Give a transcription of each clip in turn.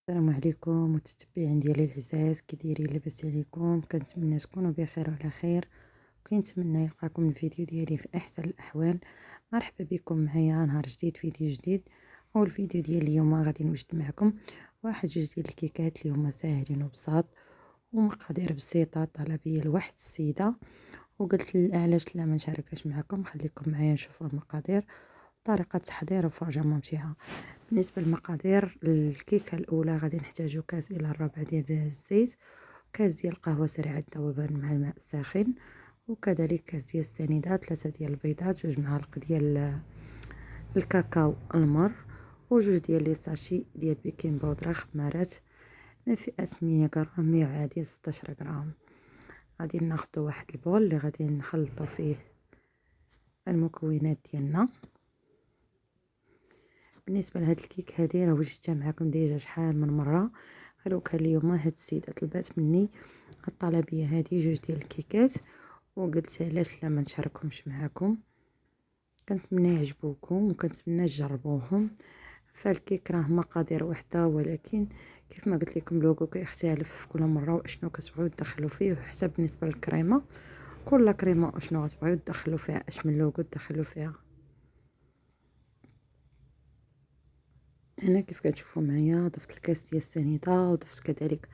السلام عليكم متتبعين ديالي العزاز، كي دايرين؟ لاباس عليكم؟ كنتمنى تكونوا بخير وعلى خير، وكنتمنى يلقاكم الفيديو ديالي في احسن الاحوال. مرحبا بكم معايا نهار جديد، فيديو جديد. والفيديو ديال اليوم غادي نوجد معكم واحد جوج ديال الكيكات اللي هما ساهلين وبساط ومقادير بسيطه طلبيه لواحد السيده، وقلت علاش لا ما نشاركهاش معكم. خليكم معايا نشوفوا المقادير، طريقه تحضير وفرجه ممتعه. بالنسبه للمقادير، الكيكه الاولى غادي نحتاجو كاس الى الربع ديال الزيت، كاس ديال القهوه سريعه الذوبان مع الماء الساخن، وكذلك كاس ديال السنيده، 3 ديال البيضات، 2 معالق ديال الكاكاو المر، وجوج ديال لي ساشي ديال بيكين بودره خمارات من فئه 100 غرام 100 عادي 16 غرام. غادي ناخذ واحد البول اللي غادي نخلطوا فيه المكونات ديالنا. بالنسبه لهاد الكيك هادي راه وجدتها معكم ديجا شحال من مره، غير كان اليوم هاد السيده طلبات مني الطلبيه هادي جوج ديال الكيكات، وقلت علاش لا ما نشاركهمش معكم. كنتمنى يعجبوكم وكنتمنى تجربوهم. فالكيك راه مقادير وحده، ولكن كيف ما قلت لكم لوغو كيختلف في كل مره واشنو كتبغيو تدخلوا فيه. وحتى بالنسبه للكريمه، كل كريمه واشنو غتبغيو تدخلوا فيها، اش من لوغو تدخلوا فيها. هنا كيف كتشوفوا معايا ضفت الكاس ديال السنيده، وضفت كذلك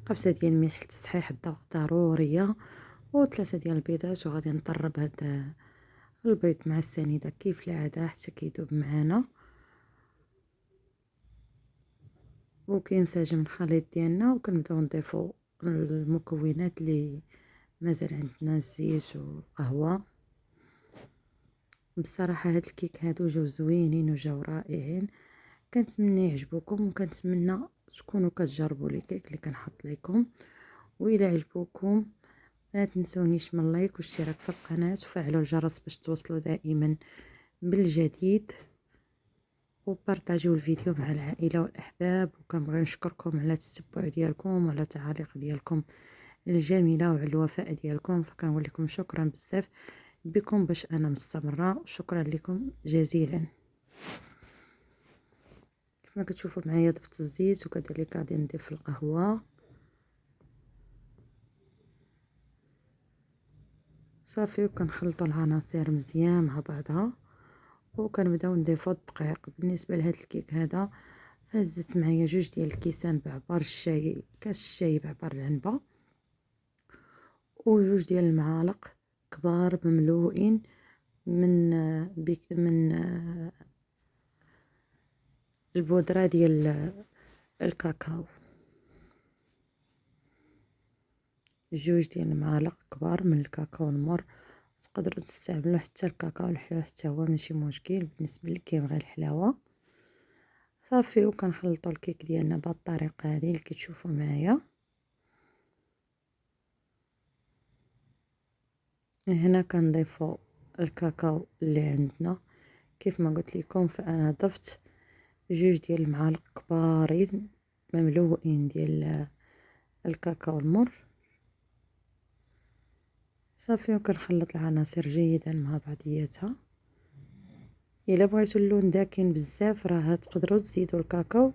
قبصه ديال الملح لتصحيح الضغط ضروريه، و3 ديال البيضات. وغادي نطرب هاد البيض مع السنيده كيف العاده حتى كيذوب معانا وكينسجم الخليط ديالنا. وكنبداو نضيفو المكونات اللي مازال عندنا، الزيت والقهوه. بصراحه هاد الكيك هادو جاو زوينين وجاو رائعين، كنتمنى يعجبوكم وكنتمنى تكونوا كتجربوا لي كيك اللي كنحط لكم. وإلا عجبوكم ما تنسونيش من لايك واشتراك في القناه وفعلوا الجرس باش توصلوا دائما بالجديد، وبارطاجيو الفيديو مع العائله والاحباب. وكنبغي نشكركم على التتبع ديالكم وعلى التعاليق ديالكم الجميله وعلى الوفاء ديالكم، فكنقول لكم شكرا بزاف بكم باش انا مستمره. شكرا لكم جزيلا. كما كتشوفوا معايا ضفت الزيت، وكذلك غادي نضيف القهوه صافي، وكنخلطوا العناصر مزيان مع بعضها، وكنبداو نضيفوا الدقيق. بالنسبه لهاد الكيك هذا فهزت معايا جوج ديال الكيسان بعبار الشاي، كاس الشاي بعبار العنبه، وجوج ديال المعالق كبار مملوئين من البودره ديال الكاكاو. جوج ديال المعالق كبار من الكاكاو المر. تقدروا تستعملوا حتى الكاكاو الحلو حتى هو ماشي مشكل بالنسبه اللي كيبغي الحلاوه. صافي، وكنخلطوا الكيك ديالنا بهذه الطريقه هذه اللي كتشوفوا معايا. هنا كنضيفوا الكاكاو اللي عندنا. كيف ما قلت لكم فانا ضفت جوج ديال المعالق كبارين مملوئين ديال الكاكاو المر. صافي، وكنخلط العناصر جيدا مع بعضياتها. الا بغيتوا اللون داكن بزاف راه تقدروا تزيدوا الكاكاو،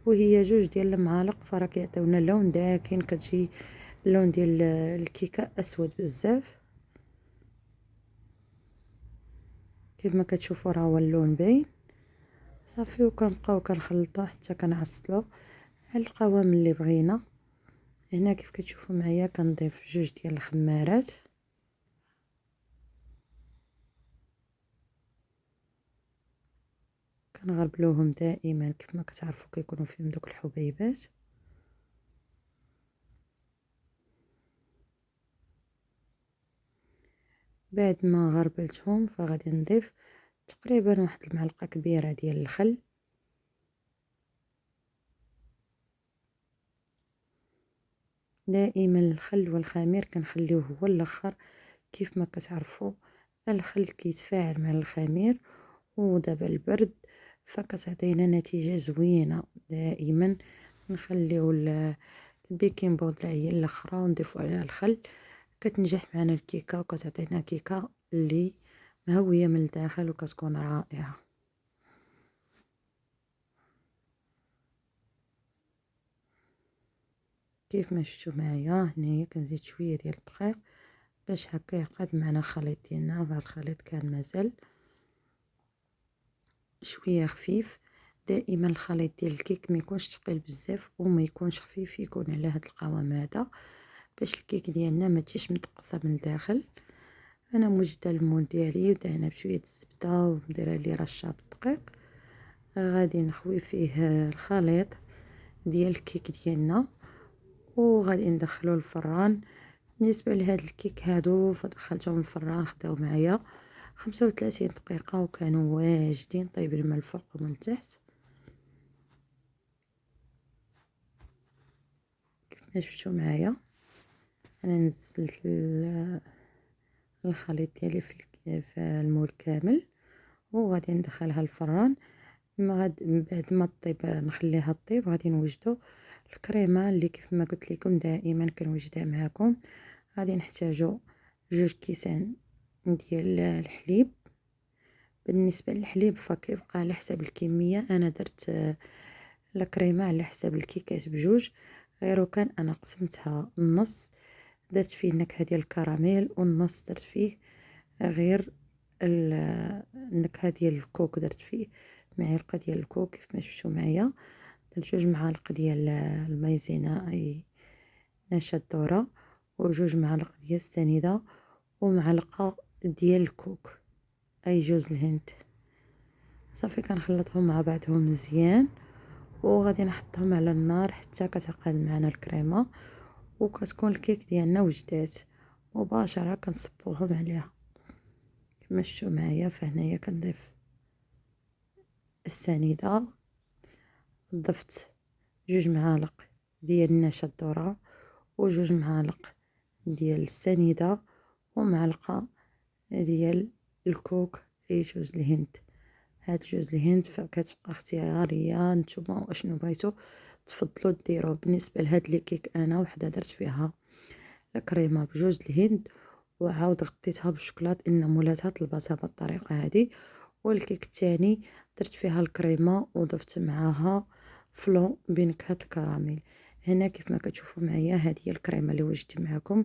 وهي جوج ديال المعالق فراه كيعطيونا لون داكن، كتجي اللون ديال الكيكه اسود بزاف. كيف ما كتشوفوا راه هو اللون باين. صافي، وكنبقاو كنخلطوا حتى كنعسلو على القوام اللي بغينا. هنا كيف كتشوفوا معايا كنضيف جوج ديال الخمارات، كنغربلوهم دائما كيف ما كتعرفوا كيكونوا فيهم دوك الحبيبات. بعد ما غربلتهم فغادي نضيف تقريبا واحد المعلقه كبيره ديال الخل. دائما الخل والخمير كنخليوه هو الاخر. كيف ما كتعرفوا الخل كيتفاعل مع الخمير ودابا البرد فكتعطينا نتيجه زوينه. دائما نخليو البيكين بودره هي الاخرى ونضيفوا عليها الخل، كتنجح معنا الكيكه وكتعطينا كيكه اللي مهويه من الداخل وكتكون رائعه. كيف ما شفتوا معايا هنايا كنزيد شويه ديال الدقيق باش هكا يقاد معنا الخليط ديالنا. وهذا الخليط كان مازال شويه خفيف. دائما الخليط ديال الكيك ما يكونش ثقيل بزاف وما يكونش خفيف، يكون على هذا القوام هذا باش الكيك ديالنا ما تجيش مدقصه من الداخل. انا موجده المول ديالي ودهنا بشويه الزبده ومديره ليه رشه بالدقيق. غادي نخوي فيه الخليط ديال الكيك ديالنا وغادي ندخلو الفران. بالنسبه لهاد الكيك هادو فدخلتهم الفران خداو معايا 35 دقيقه وكانوا واجدين طيبين من الفوق ومن التحت. كيف ما شفتوا معايا انا نزلت الخليط ديالي في المول كامل وغادي ندخلها الفران. من بعد ما طيب نخليها طيب غادي نوجدو الكريمه اللي كيف ما قلت لكم دائما كنوجدها معكم. غادي نحتاجو 2 كيسان ديال الحليب. بالنسبه للحليب فكيبقى على حسب الكميه. انا درت الكريمه على حسب الكيكات بجوج، غير وكان انا قسمتها النص درت فيه النكهه ديال الكراميل والنص درت فيه غير النكهه ديال الكوك. درت فيه معلقه ديال الكوك كيف ما شفتوا معايا. درت 2 معالق ديال المايزينا اي نشا الذره و2 معالق ديال السنيده ومعلقه ديال الكوك اي جوز الهند. صافي كنخلطهم مع بعضهم مزيان وغادي نحطهم على النار حتى كتقاد معنا الكريمه وكتكون الكيك ديالنا وجدات. مباشره كنصبوهم عليها كما شفتوا معايا. فهنايا كنضيف السنيده، ضفت 2 معالق ديال النشا الذره و2 معالق ديال السنيده ومعلقه ديال الكوك اي جوز الهند. هاد جوز الهند فكتبقى اختياريه نتوما واشنو بغيتو تفضلوا ديروه. بالنسبه لهاد لي كيك انا وحده درت فيها الكريمه بجوز الهند وعاود غطيتها بالشوكولات ان مولاتها طلباتها بالطريقه هذه. والكيك الثاني درت فيها الكريمه وضفت معاها فلون بنكهه الكراميل. هنا كيف ما كتشوفوا معايا هذه هي الكريمه اللي وجدت معكم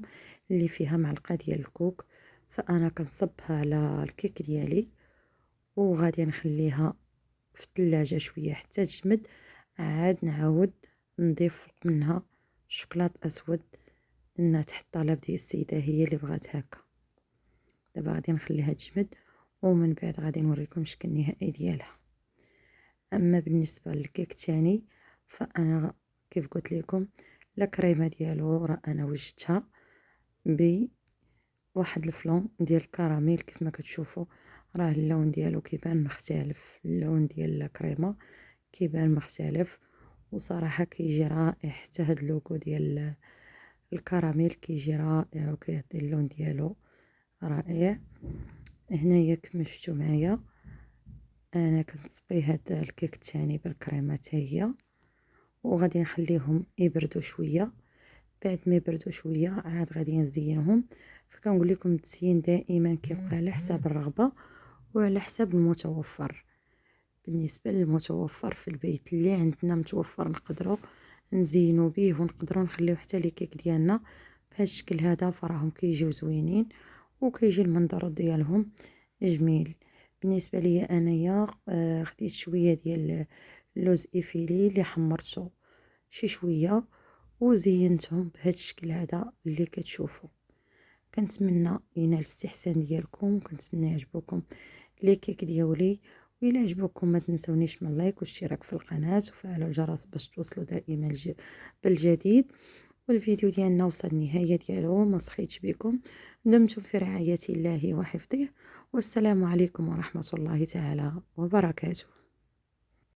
اللي فيها معلقه ديال الكوك. فانا كنصبها على الكيك ديالي وغادي نخليها في الثلاجه شويه حتى تجمد. عاد نعاود نضيف فوق منها شوكولات اسود انها تحط طلب ديال السيده هي اللي بغات هكا. دابا غادي نخليها تجمد ومن بعد غادي نوريكم الشكل النهائي ديالها. اما بالنسبه للكيك الثاني فانا كيف قلت لكم الكريمه ديالو راه انا وجدتها بواحد الفلون ديال الكراميل. كيف ما كتشوفوا راه اللون ديالو كيبان مختلف، اللون ديال الكريمه كيبان مختلف وصراحه كيجي رائع. حتى هاد اللوغو ديال الكراميل كيجي رائع وكيعطي اللون ديالو رائع. هنايا كما شفتوا معايا انا كنسقي هاد الكيك الثاني بالكريمه حتى هي وغادي نخليهم يبردوا شويه. بعد ما يبردوا شويه عاد غادي نزينهم. فكنقول لكم التزيين دائما كيبقى على حساب الرغبه وعلى حساب المتوفر. بالنسبه للمتوفر في البيت اللي عندنا متوفر نقدروا نزينوا به ونقدروا نخليو حتى لي كيك ديالنا بهذا الشكل هذا فراهم كيجيو زوينين وكيجي المنظر ديالهم جميل. بالنسبه لي انايا خديت شويه ديال اللوز ايفيلي اللي حمرته شي شويه وزينتهم بهذا الشكل هذا اللي كتشوفوا. كنتمنى ينال الاستحسان ديالكم وكنتمنى يعجبكم لي كيك ديالي. وإلا عجبكم ما تنسونيش من اللايك والاشتراك في القناه وفعلوا الجرس باش توصلوا دائما بالجديد. والفيديو ديالنا وصل النهايه ديالو. ما سخيتش بكم. دمتم في رعايه الله وحفظه والسلام عليكم ورحمه الله تعالى وبركاته.